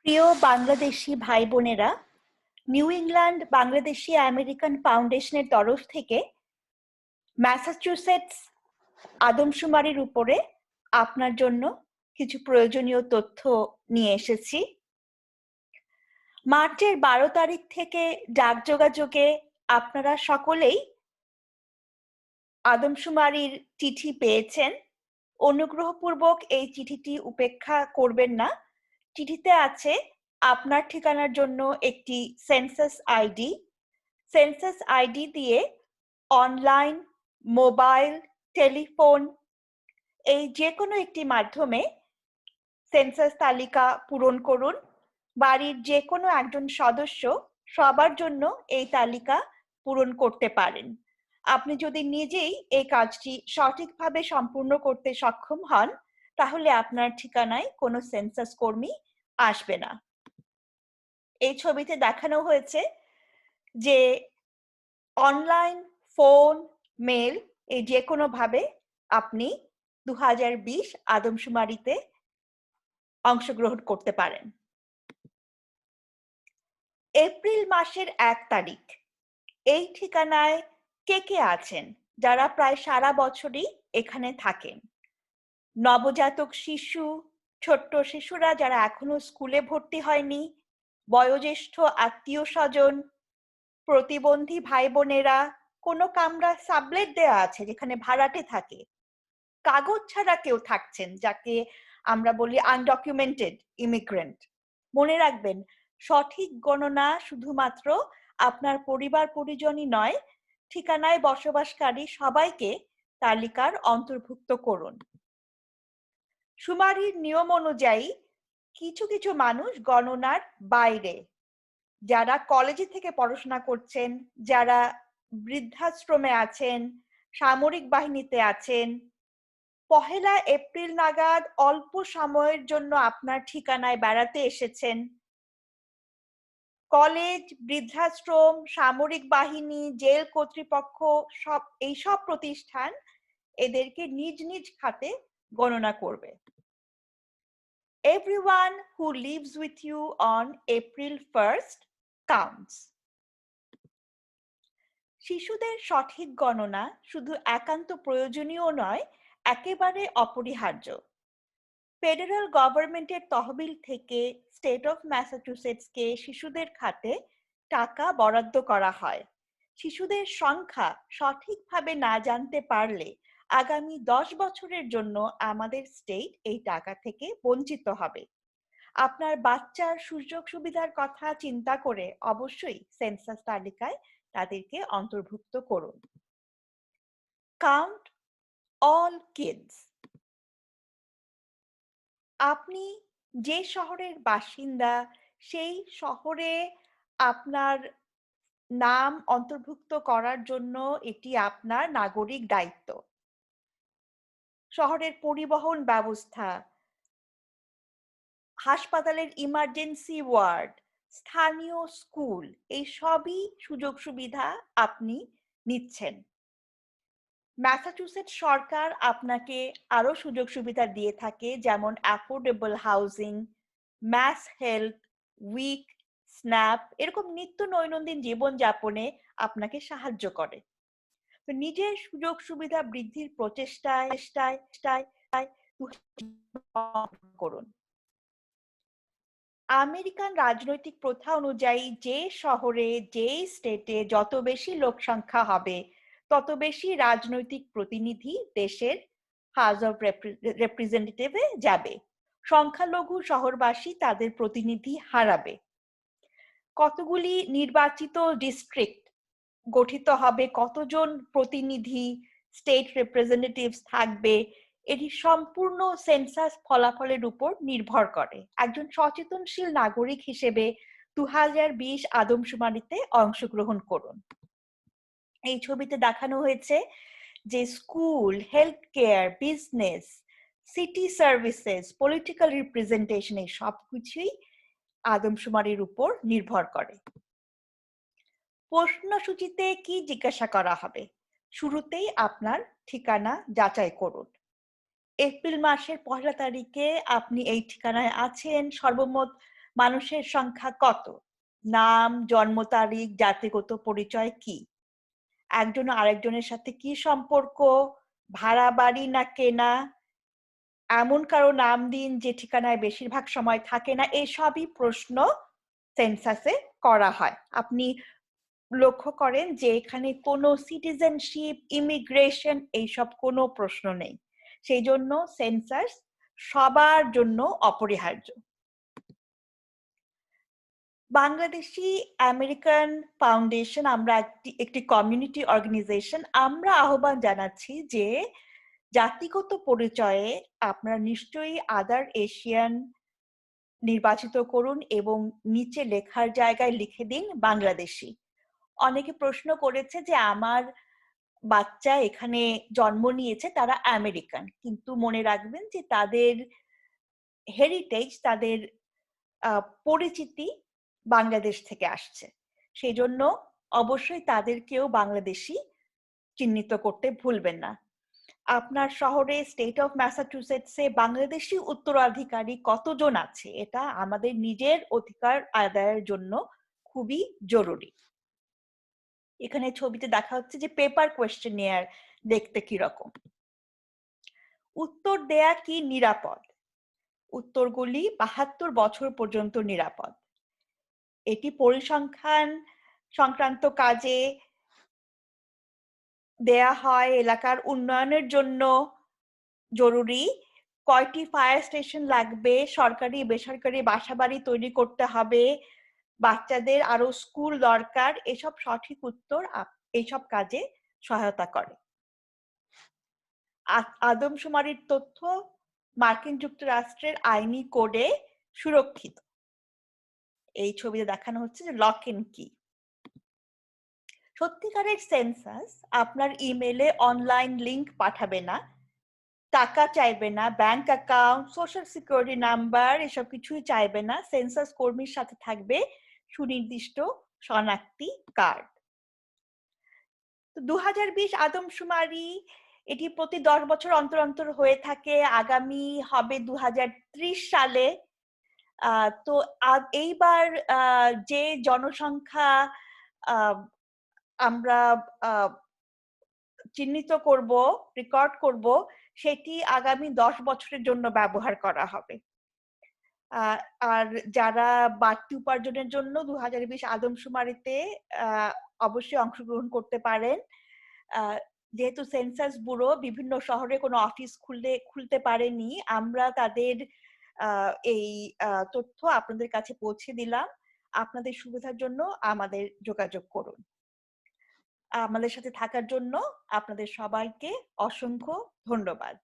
প্রিয় বাংলাদেশি ভাই বোনেরা, নিউ ইংল্যান্ড বাংলাদেশি আমেরিকান ফাউন্ডেশনের তরফ থেকে ম্যাসাচুসেটস আদমশুমারির উপরে আপনার জন্য কিছু প্রয়োজনীয় তথ্য নিয়ে এসেছি। মার্চের 12 তারিখ থেকে ডাক যোগাযোগে আপনারা সকলেই আদমশুমারির চিঠি পেয়েছেন। অনুগ্রহপূর্বক এই চিঠিটি উপেক্ষা করবেন না। চিঠিতে আছে আপনার ঠিকানার জন্য একটি সেন্সাস আইডি। সেন্সাস আইডি দিয়ে অনলাইন, মোবাইল, টেলিফোন এই যে কোনো একটি মাধ্যমে সেন্সাস তালিকা পূরণ করুন। বাড়ির যে কোনো একজন সদস্য সবার জন্য এই তালিকা পূরণ করতে পারেন। আপনি যদি নিজেই এই কাজটি সঠিকভাবে সম্পূর্ণ করতে সক্ষম হন, তাহলে আপনার ঠিকানায় কোনো সেন্সাস কর্মী আসবে না। এই ছবিতে দেখানো হয়েছে যে অনলাইন, ফোন, মেল এই যে কোনো ভাবে আপনি 2020 আদমশুমারিতে অংশগ্রহণ করতে পারেন। এপ্রিল মাসের 1 তারিখ এই ঠিকানায় কে কে আছেন যারা প্রায় সারা বছরই এখানে থাকেন? নবজাতক শিশু, ছোট্ট শিশুরা যারা এখনো স্কুলে ভর্তি হয়নি, বয়োজ্যেষ্ঠ আত্মীয় স্বজন, প্রতিবন্ধী ভাই বোনেরা, কোনো কামরা সাবলেট দেওয়া আছে যেখানে ভাড়াটে থাকে, কাগজ ছাড়া কেউ থাকছেন যাকে আমরা বলি আনডকুমেন্টেড ইমিগ্রেন্ট। মনে রাখবেন, সঠিক গণনা শুধুমাত্র আপনার পরিবার পরিজনই নয়, ঠিকানায় বসবাসকারী সবাইকে তালিকার অন্তর্ভুক্ত করুন। শুমারির নিয়ম অনুযায়ী কিছু কিছু মানুষ গণনার বাইরে, যারা কলেজে থেকে পড়াশোনা করছেন, যারা বৃদ্ধাশ্রমে আছেন, সামরিক বাহিনীতে আছেন, 1 এপ্রিল নাগাদ অল্প সময়ের জন্য আপনার ঠিকানায় বেড়াতে এসেছেন, কলেজ, বৃদ্ধাশ্রম, সামরিক বাহিনী, জেল কর্তৃপক্ষ এইসব প্রতিষ্ঠান এদেরকে নিজ নিজ খাতে গণনা করবে। Everyone who lives with you on April 1st counts. শিশুদের সঠিক গণনা শুধু একান্ত প্রয়োজনীয় নয়, একেবারে অপরিহার্য। ফেডারেল গভর্নমেন্টের তহবিল থেকে স্টেট অফ ম্যাসাচুসেটসকে শিশুদের খাতে টাকা বরাদ্দ করা হয়। শিশুদের সংখ্যা সঠিকভাবে না জানতে পারলে আগামী 10 বছরের জন্য আমাদের স্টেট এই টাকা থেকে বঞ্চিত হবে। আপনার বাচ্চার সুযোগ সুবিধার কথা চিন্তা করে অবশ্যই সেন্সাস তালিকায় তাদেরকে অন্তর্ভুক্ত করুন। Count all kids. আপনি যে শহরের বাসিন্দা, সেই শহরে আপনার নাম অন্তর্ভুক্ত করার জন্য এটি আপনার নাগরিক দায়িত্ব। শহরের পরিবহন ব্যবস্থা, হাসপাতালের ইমার্জেন্সি ওয়ার্ড, স্থানীয় স্কুল, এই সবই সুযোগ সুবিধা আপনি নিচ্ছেন। ম্যাসাচুসেটস সরকার আপনাকে আরো সুযোগ সুবিধা দিয়ে থাকে, যেমন অ্যাফোর্ডেবল হাউজিং, ম্যাস হেলথ, উইক, স্ন্যাপ, এরকম নিত্য নৈনন্দিন জীবনযাপনে আপনাকে সাহায্য করে। তো নিজের সুযোগ সুবিধা বৃদ্ধির প্রচেষ্টায় করুন। আমেরিকান রাজনৈতিক প্রথা অনুযায়ী যে শহরে, যেই স্টেটে যত বেশি লোক সংখ্যা হবে, তত বেশি রাজনৈতিক প্রতিনিধি দেশের হাউস অফ রিপ্রেজেন্টেটিভে যাবে। সংখ্যালঘু শহরবাসী তাদের প্রতিনিধি হারাবে। কতগুলি নির্বাচিত ডিস্ট্রিক্ট গঠিত হবে, কতজন প্রতিনিধি স্টেট রিপ্রেজেন্টেটিভস থাকবে, এটি সম্পূর্ণ সেন্সাস ফলাফলের উপর নির্ভর করে। একজন সচেতনশীল নাগরিক হিসেবে 2020 আদমশুমারিতে অংশগ্রহণ করুন। এই ছবিতে দেখানো হয়েছে যে school, health care, business, city services, political representation এই সবকিছুই আদমশুমারির উপর নির্ভর করে। প্রশ্নসূচিতে কি জিজ্ঞাসা করা হবে? শুরুতেই আপনার ঠিকানা যাচাই করুন। এপ্রিল মাসের 1 তারিখে আপনি এই ঠিকানায় আছেন, সর্বমোট মানুষের সংখ্যা কত, নাম, জন্ম তারিখ, জাতিগত পরিচয় কি, একজন আরেকজনের সাথে কি সম্পর্ক, ভাড়া বাড়ি না কেনা, এমন কারো নাম দিন যে ঠিকানায় বেশিরভাগ সময় থাকে না। এই সবই প্রশ্ন সেন্সাসে করা হয়। আপনি লক্ষ্য করেন যে এখানে কোনো সিটিজেনশিপ, ইমিগ্রেশন এইসব কোনো প্রশ্ন নেই। সেই জন্য সেন্সাস সবার জন্য অপরিহার্য। বাংলাদেশি আমেরিকান ফাউন্ডেশন, আমরা একটি কমিউনিটি অর্গানাইজেশন, আমরা আহ্বান জানাচ্ছি যে জাতিগত পরিচয়ে আপনারা নিশ্চয়ই আদার এশিয়ান নির্বাচিত করুন এবং নিচে লেখার জায়গায় লিখে দিন বাংলাদেশি। অনেকে প্রশ্ন করেছে যে আমার বাচ্চা এখানে জন্ম নিয়েছে, তারা আমেরিকান, কিন্তু মনে রাখবেন যে তাদের হেরিটেজ, তাদের পরিচিতি বাংলাদেশ থেকে আসছে। সেই জন্য অবশ্যই তাদেরকেও বাংলাদেশি চিহ্নিত করতে ভুলবেন না। আপনার শহরে স্টেট অফ ম্যাসাচুসেটসে বাংলাদেশি উত্তরাধিকারী কতজন আছে, এটা আমাদের নিজের অধিকার আদায়ের জন্য খুবই জরুরি। এখানে ছবিতে দেখা হচ্ছে যে পেপার কোয়েশ্চেনিয়ার দেখতে কিরকম। উত্তর দেয়া কি নিরাপদ? উত্তরগুলি ৭২ বছর পর্যন্ত নিরাপদ। এটি পরিসংখ্যান সংক্রান্ত কাজে দেয়া হয়, এলাকার উন্নয়নের জন্য জরুরি। কয়টি ফায়ার স্টেশন লাগবে, সরকারি বেসরকারি বাসাবাড়ি তৈরি করতে হবে, বাচ্চাদের আরো স্কুল দরকার, এসব সঠিক উত্তর এইসব কাজে সহায়তা করে। আদমশুমারির তথ্য মার্কিন যুক্তরাষ্ট্রের আইনি কোডে সুরক্ষিত। এই ছবিতে দেখানো হচ্ছে যে লক ইন কি। সত্যিকারের সেন্সাস আপনার ইমেলে অনলাইন লিংক পাঠাবে না, টাকা চাইবে না, bank account, social security number এসব কিছুই চাইবে না। সেন্সাস কর্মীর সাথে থাকবে সুনির্দিষ্ট শনাক্তি কার্ড। 2020 আদমশুমারি, এটি প্রতি 10 বছর অন্তর অন্তর হয়ে থাকে। আগামী হবে 2030 সালে। তো এইবার যে জনসংখ্যা আমরা চিহ্নিত করব, রেকর্ড করব, সেটি আগামী 10 বছরের জন্য ব্যবহার করা হবে। আর যারা বাড়তি উপার্জনের জন্য 2020 আদমশুমারিতে অবশ্যই অংশগ্রহণ করতে পারেন। যেহেতু সেন্সাস ব্যুরো বিভিন্ন শহরে কোনো অফিস খুলতে পারেনি, আমরা তাদের এই তথ্য আপনাদের কাছে পৌঁছে দিলাম। আপনাদের সুবিধার জন্য আমাদের যোগাযোগ করুন। আমাদের সাথে থাকার জন্য আপনাদের সবাইকে অসংখ্য ধন্যবাদ।